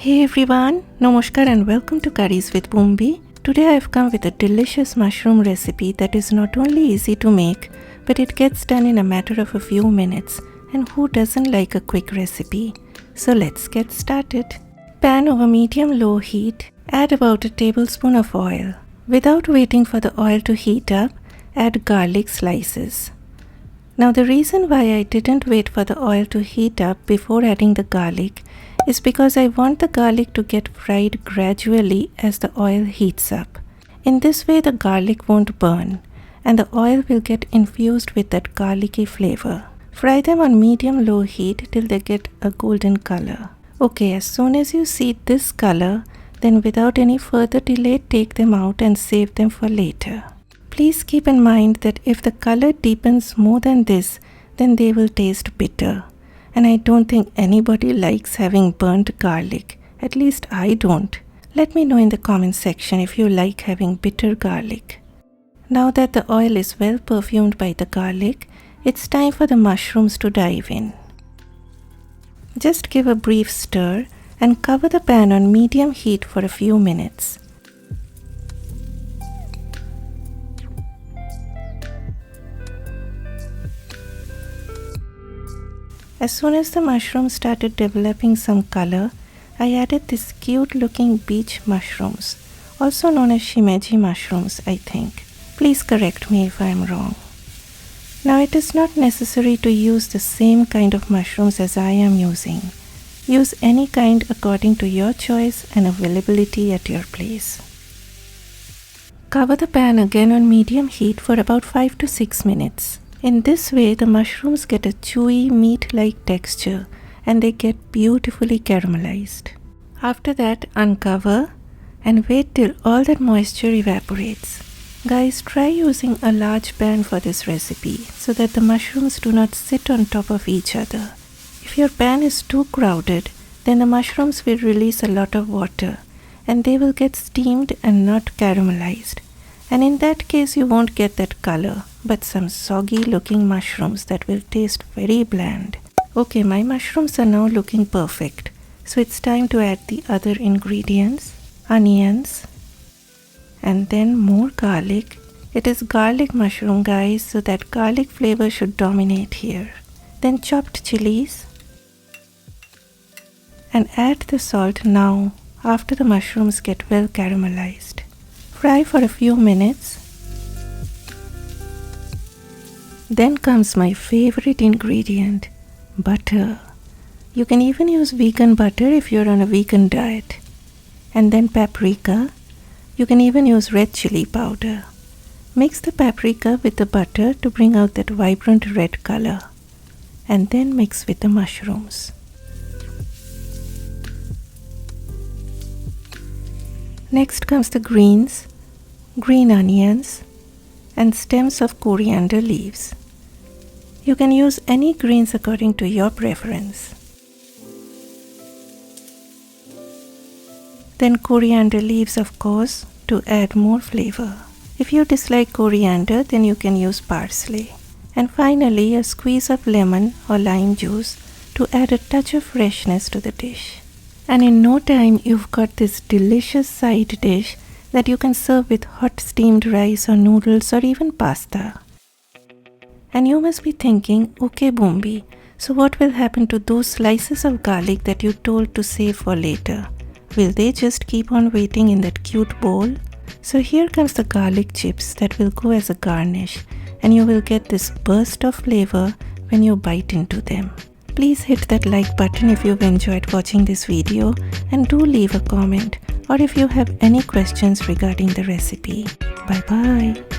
Hey everyone, Namaskar and welcome to Curries with Bumbi. Today I have come with a delicious mushroom recipe that is not only easy to make, but it gets done in a matter of a few minutes. And who doesn't like a quick recipe? So let's get started. Pan over medium-low heat, add about a tablespoon of oil. Without waiting for the oil to heat up, add garlic slices. Now the reason why I didn't wait for the oil to heat up before adding the garlic is because I want the garlic to get fried gradually as the oil heats up. In this way the garlic won't burn and the oil will get infused with that garlicky flavor. Fry them on medium-low heat till they get a golden color. Okay, as soon as you see this color, then without any further delay take them out and save them for later. Please keep in mind that if the color deepens more than this, then they will taste bitter. And I don't think anybody likes having burnt garlic. At least I don't. Let me know in the comment section if you like having bitter garlic. Now that the oil is well perfumed by the garlic, it's time for the mushrooms to dive in. Just give a brief stir and cover the pan on medium heat for a few minutes. As soon as the mushrooms started developing some color, I added these cute looking beech mushrooms, also known as Shimeji mushrooms, I think. Please correct me if I am wrong. Now it is not necessary to use the same kind of mushrooms as I am using. Use any kind according to your choice and availability at your place. Cover the pan again on medium heat for about 5 to 6 minutes. In this way, the mushrooms get a chewy meat-like texture and they get beautifully caramelized. After that, uncover and wait till all that moisture evaporates. Guys, try using a large pan for this recipe so that the mushrooms do not sit on top of each other. If your pan is too crowded, then the mushrooms will release a lot of water and they will get steamed and not caramelized. And in that case, you won't get that color, but some soggy looking mushrooms that will taste very bland. Okay, my mushrooms are now looking perfect. So it's time to add the other ingredients, onions, and then more garlic. It is garlic mushroom, guys, so that garlic flavor should dominate here. Then chopped chilies. And add the salt now, after the mushrooms get well caramelized. Fry for a few minutes. Then comes my favorite ingredient, butter. You can even use vegan butter if you're on a vegan diet. And then paprika. You can even use red chili powder. Mix the paprika with the butter to bring out that vibrant red color. And then mix with the mushrooms. Next comes the greens, green onions, and stems of coriander leaves. You can use any greens according to your preference. Then coriander leaves, of course, to add more flavor. If you dislike coriander, then you can use parsley. And finally, a squeeze of lemon or lime juice to add a touch of freshness to the dish. And in no time, you've got this delicious side dish that you can serve with hot steamed rice or noodles or even pasta. And you must be thinking, okay Bumbi, so what will happen to those slices of garlic that you told to save for later? Will they just keep on waiting in that cute bowl? So here comes the garlic chips that will go as a garnish, and you will get this burst of flavor when you bite into them. Please hit that like button if you've enjoyed watching this video, and do leave a comment or if you have any questions regarding the recipe. Bye bye.